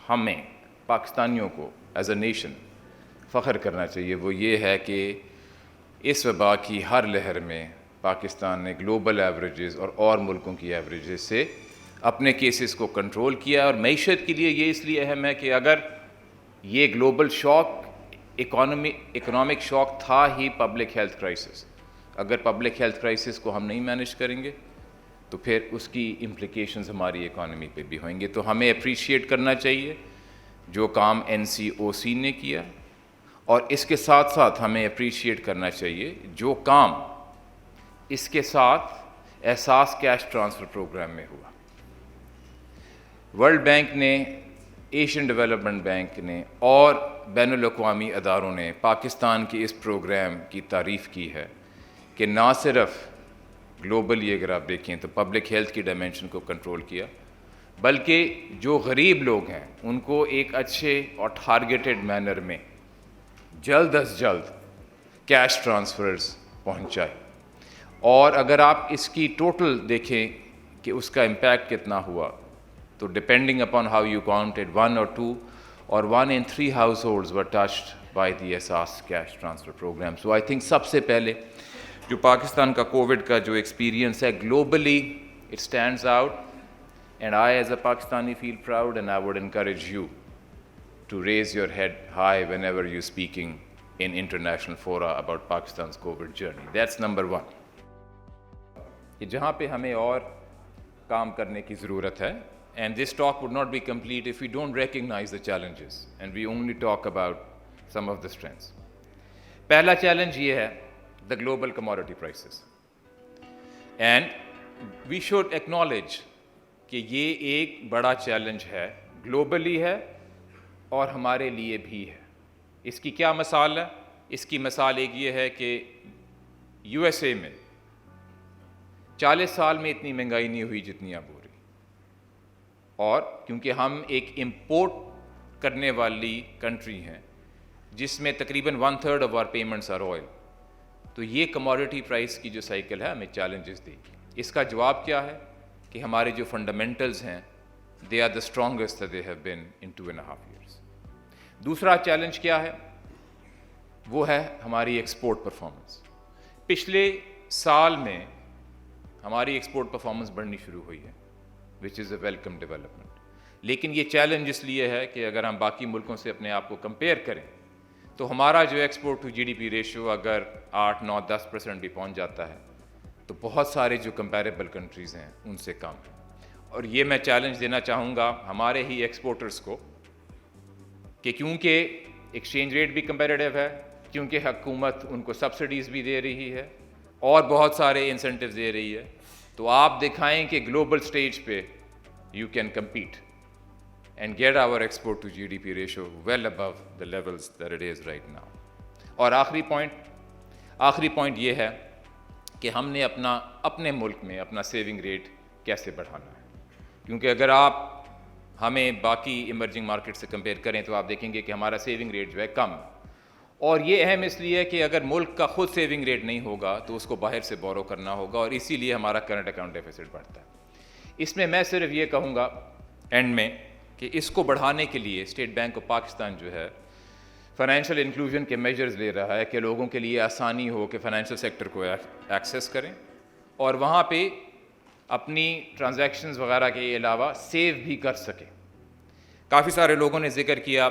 ہمیں پاکستانیوں کو ایز اے نیشن فخر کرنا چاہیے وہ یہ ہے کہ اس وبا کی ہر لہر میں پاکستان نے گلوبل ایوریجز اور ملکوں کی ایوریجز سے اپنے کیسز کو کنٹرول کیا. اور معیشت کے لیے یہ اس لیے اہم ہے کہ اگر یہ گلوبل شاک اکنامک شاک تھا ہی پبلک ہیلتھ کرائسس, اگر پبلک ہیلتھ کرائسس کو ہم نہیں مینیج کریں گے تو پھر اس کی امپلیکیشنز ہماری اکانومی پہ بھی ہوئیں گے. تو ہمیں اپریشیٹ کرنا چاہیے جو کام NCOC نے کیا, اور اس کے ساتھ ساتھ ہمیں اپریشیٹ کرنا چاہیے جو کام اس کے ساتھ احساس کیش ٹرانسفر پروگرام میں ہوا. ورلڈ بینک نے, ایشین ڈیولپمنٹ بینک نے اور بین الاقوامی اداروں نے پاکستان کے اس پروگرام کی تعریف کی ہے کہ نہ صرف گلوبلی اگر آپ دیکھیں تو پبلک ہیلتھ کی ڈائمینشن کو کنٹرول کیا, بلکہ جو غریب لوگ ہیں ان کو ایک اچھے اور ٹارگیٹڈ مینر میں جلد از جلد کیش ٹرانسفرز پہنچائے. اور اگر آپ اس کی ٹوٹل دیکھیں کہ اس کا امپیکٹ کتنا ہوا تو depending upon how you counted 1 or 2 or 1 in 3 households were touched by the Ehsaas cash transfer program. So I think سب سے پہلے جو پاکستان کا کووڈ کا جو ایکسپیرینس ہے globally it stands out, and I as a Pakistani feel proud and I would encourage you to raise your head high whenever you speaking in international fora about Pakistan's COVID journey. That's number 1. کہ جہاں پہ ہمیں اور کام کرنے کی ضرورت ہے, and this talk would not be complete if we don't recognize the challenges and we only talk about some of the strengths. پہلا چیلنج یہ ہے the global commodity prices, and we should acknowledge کہ یہ ایک بڑا challenge ہے, globally ہے اور ہمارے لیے بھی ہے. اس کی کیا مثال ہے؟ اس کی مثال ایک یہ ہے کہ USA میں 40 سال میں اتنی مہنگائی نہیں ہوئی جتنی اب ہو رہی, اور کیونکہ ہم ایک امپورٹ کرنے والی کنٹری ہیں جس میں تقریباً 1/3 of our payments are oil, تو یہ کموڈٹی پرائس کی جو سائیکل ہے ہمیں چیلنجز دے گی. اس کا جواب کیا ہے کہ ہمارے جو فنڈامنٹلز ہیں they are the strongest that they have been in 2.5 years. دوسرا چیلنج کیا ہے؟ وہ ہے ہماری ایکسپورٹ پرفارمنس. پچھلے سال میں ہماری ایکسپورٹ پرفارمنس بڑھنی شروع ہوئی ہے وچ از اے ویلکم ڈیولپمنٹ, لیکن یہ چیلنج اس لیے ہے کہ اگر ہم باقی ملکوں سے اپنے آپ کو کمپیئر کریں تو ہمارا جو ایکسپورٹ ٹو GDP ریشو اگر 8, 9, 10% بھی پہنچ جاتا ہے تو بہت سارے جو کمپیریبل کنٹریز ہیں ان سے کم ہے. اور یہ میں چیلنج دینا چاہوں گا ہمارے ہی ایکسپورٹرز کو کہ کیونکہ ایکسچینج ریٹ بھی کمپیریٹیو ہے, کیونکہ حکومت ان کو سبسڈیز بھی دے رہی ہے اور بہت سارے انسینٹیوز دے رہی ہے, تو آپ دکھائیں کہ گلوبل سٹیج پہ you can compete and get our export to GDP ratio well above the levels that it is right now. اور آخری پوائنٹ یہ ہے کہ ہم نے اپنے ملک میں اپنا سیونگ ریٹ کیسے بڑھانا ہے, کیونکہ اگر آپ ہمیں باقی ایمرجنگ مارکیٹ سے کمپیئر کریں تو آپ دیکھیں گے کہ ہمارا سیونگ ریٹ جو ہے کم, اور یہ اہم اس لیے کہ اگر ملک کا خود سیونگ ریٹ نہیں ہوگا تو اس کو باہر سے بورو کرنا ہوگا, اور اسی لیے ہمارا کرنٹ اکاؤنٹ ڈیفیسٹ بڑھتا ہے. اس میں صرف یہ کہوں گا اینڈ میں کہ اس کو بڑھانے کے لیے اسٹیٹ بینک آف پاکستان جو ہے فائنینشیل انکلوژن کے میجرز لے رہا ہے کہ لوگوں کے لیے آسانی ہو کہ فائنینشیل سیکٹر کو ایکسیس کریں اور وہاں پہ اپنی ٹرانزیکشنز وغیرہ کے علاوہ سیو بھی کر سکیں. کافی سارے لوگوں نے ذکر کیا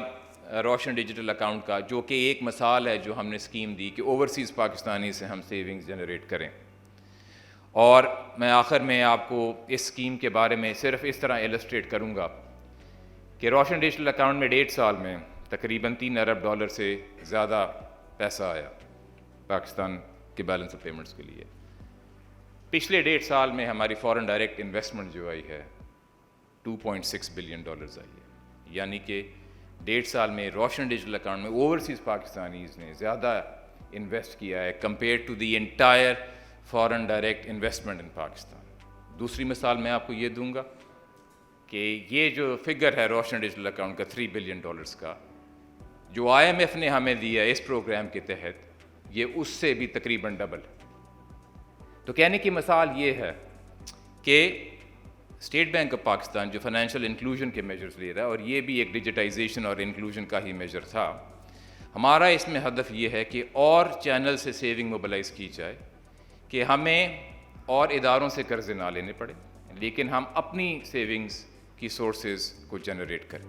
روشن ڈیجیٹل اکاؤنٹ کا, جو کہ ایک مثال ہے جو ہم نے اسکیم دی کہ اوورسیز پاکستانی سے ہم سیونگز جنریٹ کریں. اور میں آخر میں آپ کو اس اسکیم کے بارے میں صرف اس طرح ایلسٹریٹ کروں گا کہ روشن ڈیجیٹل اکاؤنٹ میں 1.5 سال میں تقریباً $3 ارب سے زیادہ پیسہ آیا پاکستان کے بیلنس آف پیمنٹس کے لیے. پچھلے 1.5 سال میں ہماری فارن ڈائریکٹ انویسٹمنٹ جو آئی ہے $2.6 بلین آئی ہے, یعنی کہ 1.5 سال میں روشن ڈیجیٹل اکاؤنٹ میں اوورسیز پاکستانیز نے زیادہ انویسٹ کیا ہے compare to the entire foreign direct investment in Pakistan. دوسری مثال میں آپ کو یہ دوں گا کہ یہ جو فگر ہے روشن ڈیجیٹل اکاؤنٹ کا $3 بلین کا, جو IMF نے ہمیں دیا اس پروگرام کے تحت, یہ اس سے بھی تقریباً ڈبل. تو کہنے کی مثال یہ ہے کہ اسٹیٹ بینک آف پاکستان جو فائنینشیل انکلوژن کے میجرز لے رہا ہے، اور یہ بھی ایک ڈیجیٹائزیشن اور انکلوژن کا ہی میجر تھا، ہمارا اس میں ہدف یہ ہے کہ اور چینل سے سیونگ موبلائز کی جائے کہ ہمیں اور اداروں سے قرضے نہ لینے پڑے، لیکن ہم اپنی سیونگز کی سورسز کو جنریٹ کریں.